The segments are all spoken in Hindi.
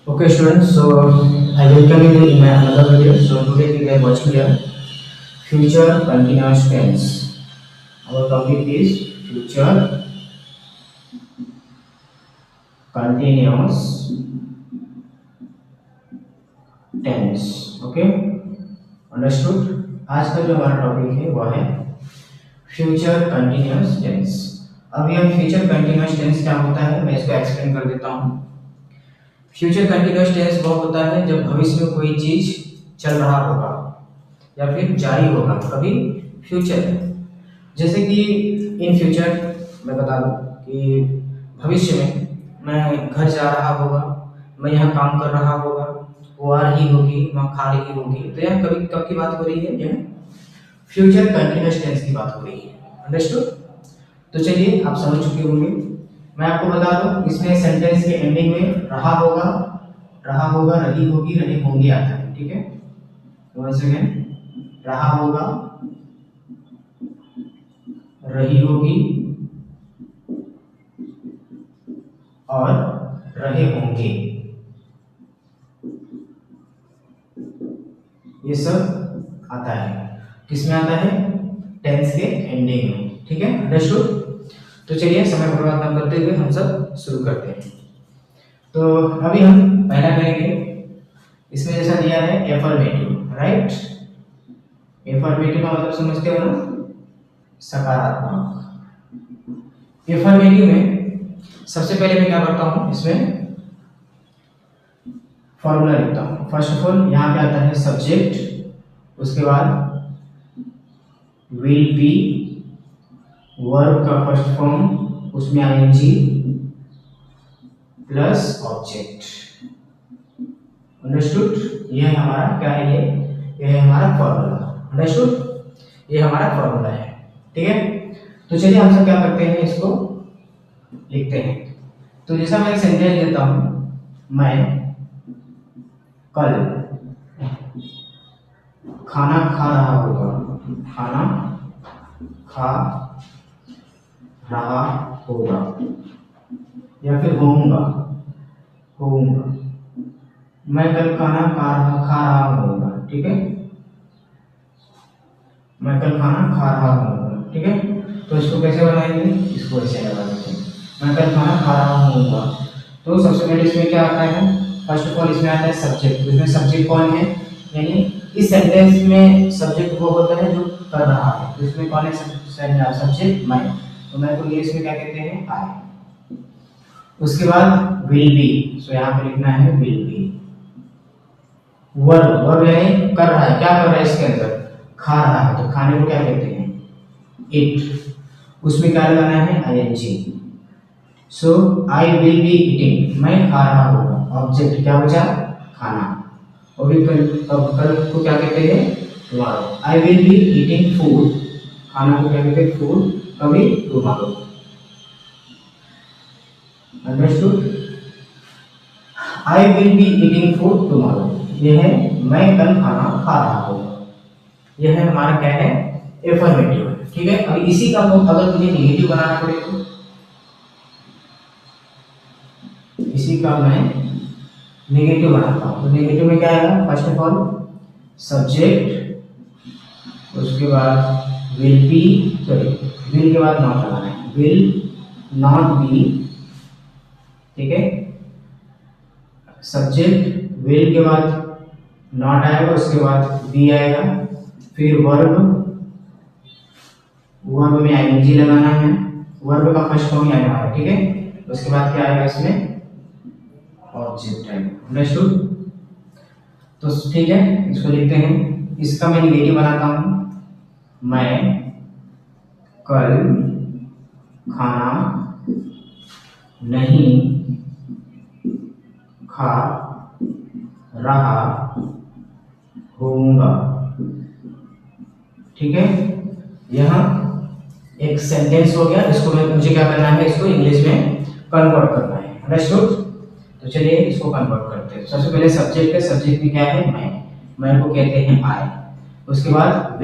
Okay, students. So I welcome you in my another video. So today we are watching here future continuous tense. Our topic is future continuous tense. Okay, understood? आज का जो हमारा टॉपिक है वह है फ्यूचर कंटिन्यूअस टेंस। अब यह फ्यूचर कंटिन्यूअस टेंस क्या होता है मैं इसको एक्सप्लेन कर देता हूँ। फ्यूचर कंटिन्यूअस टेंस वह होता है जब भविष्य में कोई चीज चल रहा होगा या फिर जारी होगा कभी फ्यूचर में। जैसे कि इन फ्यूचर मैं बता दूं कि भविष्य में मैं घर जा रहा होगा, मैं यहाँ काम कर रहा होगा, वो आ रही होगी, वहाँ खा रही होगी, तो यह कभी कब की बात हो रही है? यह फ्यूचर कंटिन्यूअस टेंस की बात हो रही है। अंडरस्टूड? तो चलिए आप समझ चुके होंगे। मैं आपको बता दूं इसमें सेंटेंस के एंडिंग में रहा होगा, रही होगी, रहे होंगे आता है। ठीक है, वन सेकेंड। रहा होगा, रही होगी और रहे होंगे, ये सब आता है। किसमें आता है? टेंस के एंडिंग में। ठीक है, अंडरस्टूड? तो चलिए समय बर्बाद न करते हुए हम सब शुरू करते हैं। तो अभी हम पहला करेंगे। इसमें जैसा दिया है एफर्मेटिव, राइट? एफर्मेटिव का मतलब समझते हो ना? सकारात्मक। एफर्मेटिव में सबसे पहले मैं क्या करता हूँ, इसमें फॉर्मूला लिखता हूँ। फर्स्ट ऑफ ऑल यहाँ पे आता है सब्जेक्ट, उसके बाद विल बी, वर्ब का फर्स्ट फॉर्म, उसमें आईएनजी प्लस ऑब्जेक्ट। अंडरस्टूड? यह हमारा क्या है? ये है हमारा फॉर्मूला। अंडरस्टूड? ये हमारा फॉर्मूला है। ठीक है, तो चलिए हम सब क्या करते हैं, इसको लिखते हैं। तो जैसा मैं एक सेंटेंस देता हूं, मैं कल खाना खा रहा होगा, खाना खा रहा होगा, या फिर होऊंगा, मैं कल खाना खा रहा होगा। ठीक है, मैं कल खाना खा रहा होगा। ठीक है, तो इसको कैसे बनाएंगे? इसको ऐसे लगा देते हैं, मैं कल खाना खा रहा होगा। तो सबसे पहले इसमें क्या आता है? फर्स्ट ऑफ ऑल इसमें आता है सब्जेक्ट। इसमें सब्जेक्ट कौन है? यानी इस सेंटेंस में सब्जेक्ट वो होता है जो कर रहा है। तो इसमें कौन है सब्जेक्ट? मैं। तो मैं को इंग्लिश में क्या कहते हैं? आई। उसके बाद विल बी, सो यहाँ पे लिखना है विल बी। वर्ब यानी कर रहा है, क्या कर रहा है इसके अंदर? खा रहा है, तो खाने को क्या कहते हैं? इट। उसमें क्या लगाना है? ING. So I will be eating, मैं खा रहा होगा। ऑब्जेक्ट क्या बचा? खाना। और कल को क्या कहते हैं? Tomorrow. I will be eating food, खाना को क्या कहते हैं? फूड। कभी? Tomorrow. Understood? I will be eating food tomorrow, यह है मैं कल खाना खा रहा होगा। यह है हमारा क्या है? एफर्मेटिव। ठीक है, अब इसी का अगर मुझे नेगेटिव बनाना पड़े तो इसी का मैं नेगेटिव बनाता हूँ। तो नेगेटिव में क्या आएगा? फर्स्ट ऑफ ऑल सब्जेक्ट, उसके बाद विल बी, सॉरी विल के बाद नॉट लगाना है, विल नॉट बी। ठीक है, सब्जेक्ट विल के बाद नॉट आएगा, उसके बाद बी आएगा, फिर वर्ब में आईएनजी लगाना है, वर्ब का फर्स्ट फॉर्म ही आएगा हमारा। ठीक है, उसके बाद क्या आएगा? इसमें ऑब्जेक्ट आएगा। अंडरस्टूड? तो ठीक है, इसको लिखते हैं। इसका मैं नेगेटिव बनाता हूं, मैं कल खाना नहीं खा रहा होऊंगा। ठीक है, यह एक सेंटेंस हो गया। इसको मुझे क्या करना है? इसको इंग्लिश में कन्वर्ट करना है। अंडरस्टूड? तो चलिए इसको कन्वर्ट करते हैं। सबसे पहले सब्जेक्ट है, सब्जेक्ट में क्या है? मैं को कहते हैं आई। उसके बाद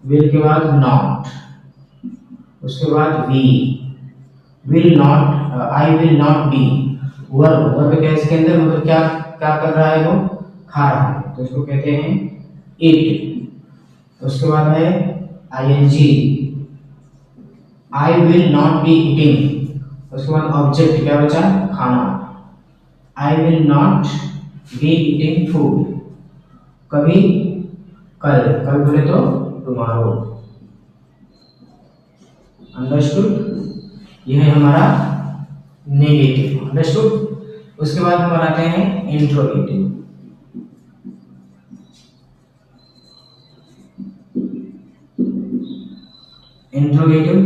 विल के बाद नॉट, उसके बाद we, will not, I will not be, verb, verb क्या है इसके अंदर, मतलब क्या क्या कर रहा है वो, खा रहा है, तो इसको कहते हैं ईट। उसके बाद है ING, I will not be eating. उसके बाद ऑब्जेक्ट क्या बचा, खाना, I will not be eating food, कभी, कल, कल बोले तो टुमारो। अंडरस्टूड, यह है हमारा नेगेटिव। अंडरस्टूड। उसके बाद हम बनाते हैं इंट्रोगेटिव। इंट्रोगेटिव,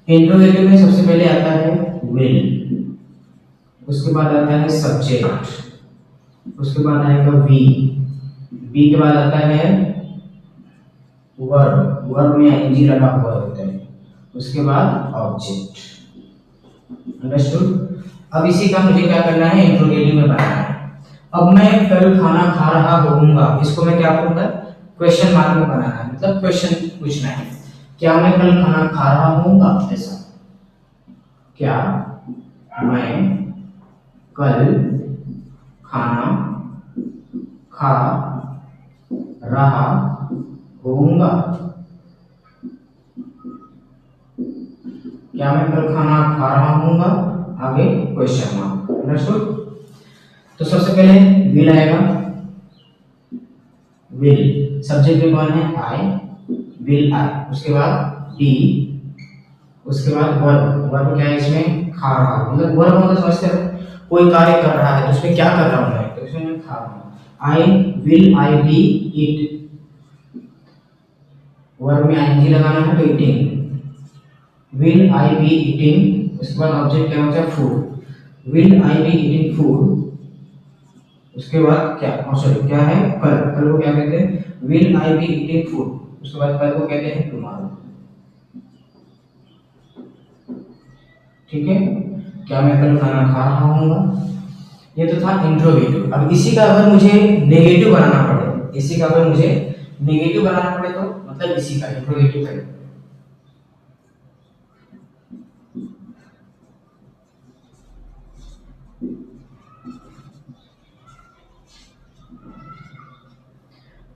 इंट्रोगेटिव में सबसे पहले आता है विल, उसके बाद आता है सब्जेक्ट, उसके बाद आएगा बी के बाद आता है वर्ब, वर्ब में आईएनजी लगा हुआ होता है, उसके बाद ऑब्जेक्ट। अंडरस्टूड। अब इसी का मुझे क्या करना है, इंट्रोगेटिव में बनाना है। अब मैं कल खाना खा रहा होऊंगा, इसको मैं क्या करूंगा, क्वेश्चन मार्क में बनाना है, मतलब क्वेश्चन पूछना है, क्या मैं कल खाना खा रहा होऊंगा, ऐसा, क्या मैं कल खाना खा रहा होऊंगा, क्या मैं कल खाना खा रहा होऊंगा, आगे क्वेश्चन मार्क। अंडरस्टूड। तो सबसे पहले विल आएगा, विल सब्जेक्ट में कौन है, आई, विल आई, उसके बाद बी, उसके बाद वर्ब, वर्ब क्या है इसमें, खा रहा, मतलब वर्ब मतलब समझते हो, कोई कार्य कर रहा है तो उसमें क्या कर रहा हूं मैं, तो इसमें मैं खा रहा हूं, I will I be eat, verb में आईएनजी लगाना है तो eating, will I be eating, उसके बाद ऑब्जेक्ट क्या होता है, food, will I be eating food, उसके बाद क्या, सॉरी क्या है, कल, कल को क्या कहते हैं, will I be eating food, उसके बाद कल को कहते हैं टुमारो। ठीक है, क्या मैं कल खाना खा रहा हूँगा, ये तो था इंट्रोगेटिव। अब इसी का अगर मुझे नेगेटिव बनाना पड़े, इसी का अगर मुझे नेगेटिव बनाना पड़े तो मतलब इसी का इंट्रोगेटिव करें।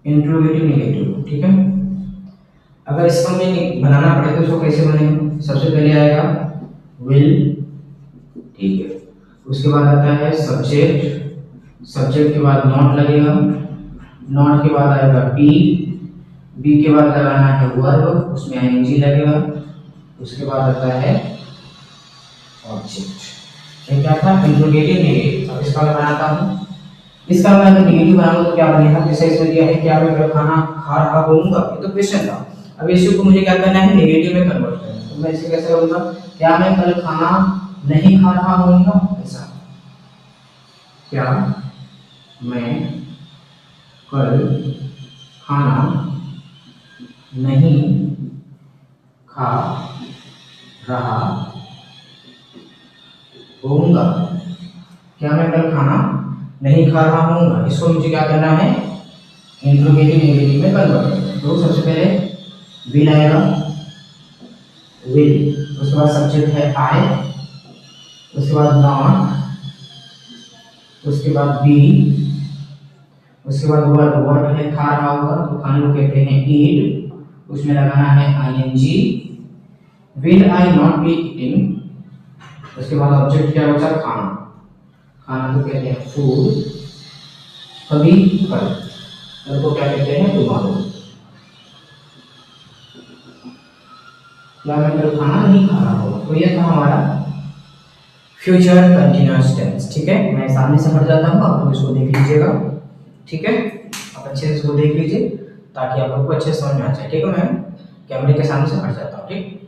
इंट्रोगेटिव नेगेटिव, ठीक है। अगर इसका मुझे बनाना पड़े तो इसको कैसे बनेगा, सबसे पहले आएगा विल, ठीक है, उसके बाद आता है सब्जेक्ट, सब्जेक्ट के बाद नॉट लगेगा, नॉट के बाद आएगा बी के बाद लगाना है वर्ब, उसमें आईएनजी लगेगा, उसके बाद आता है ऑब्जेक्ट। ये क्या था, इंट्रोगेटिव नेगेटिव। अब इसका मैं बनाता हूँ, इसका मैं अगर नेगेटिव बनाऊंगा तो क्या बनेगा, जैसे इसमें दिया है क्या मैं कल खाना खा रहा होऊंगा, ये तो क्वेश्चन था। अब इसी को मुझे क्या करना है, नेगेटिव में कन्वर्ट करना है, तो मैं इसे कैसे करूंगा, क्या मैं कल खाना नहीं खा रहा होऊंगा, ऐसा, क्या मैं कल खाना नहीं खा रहा होऊंगा, क्या मैं कल खाना नहीं खा रहा होऊंगा, इसको मुझे क्या करना है, इंट्रोगेटिव नेगेटिव में कन्वर्ट करना है। तो सबसे पहले विल आएगा, विल, उसके बाद सब्जेक्ट है आई, उसके बाद नॉट, उसके बाद बी, उसके बाद वर्ब, वर्ब है खा रहा होगा तो खाने को कहते हैं ईट, उसमें लगाना है ING, will I not be eating, उसके बाद ऑब्जेक्ट क्या बचा, खाना, खाना को कहते हैं फूड, कभी, कल, कल को क्या कहते हैं, टुमारो, क्या मैं कल खाना नहीं खा रहा हूँ। तो ये था हमारा फ्यूचर कंटिन्यूअस टेंस। ठीक है, मैं सामने से हट जाता हूँ, आप लोग इसको देख लीजिएगा। ठीक है, आप अच्छे से इसको देख लीजिए ताकि आप लोग को अच्छे से समझ में आ जाए। ठीक है, मैं कैमरे के सामने से हट जाता हूँ। ठीक।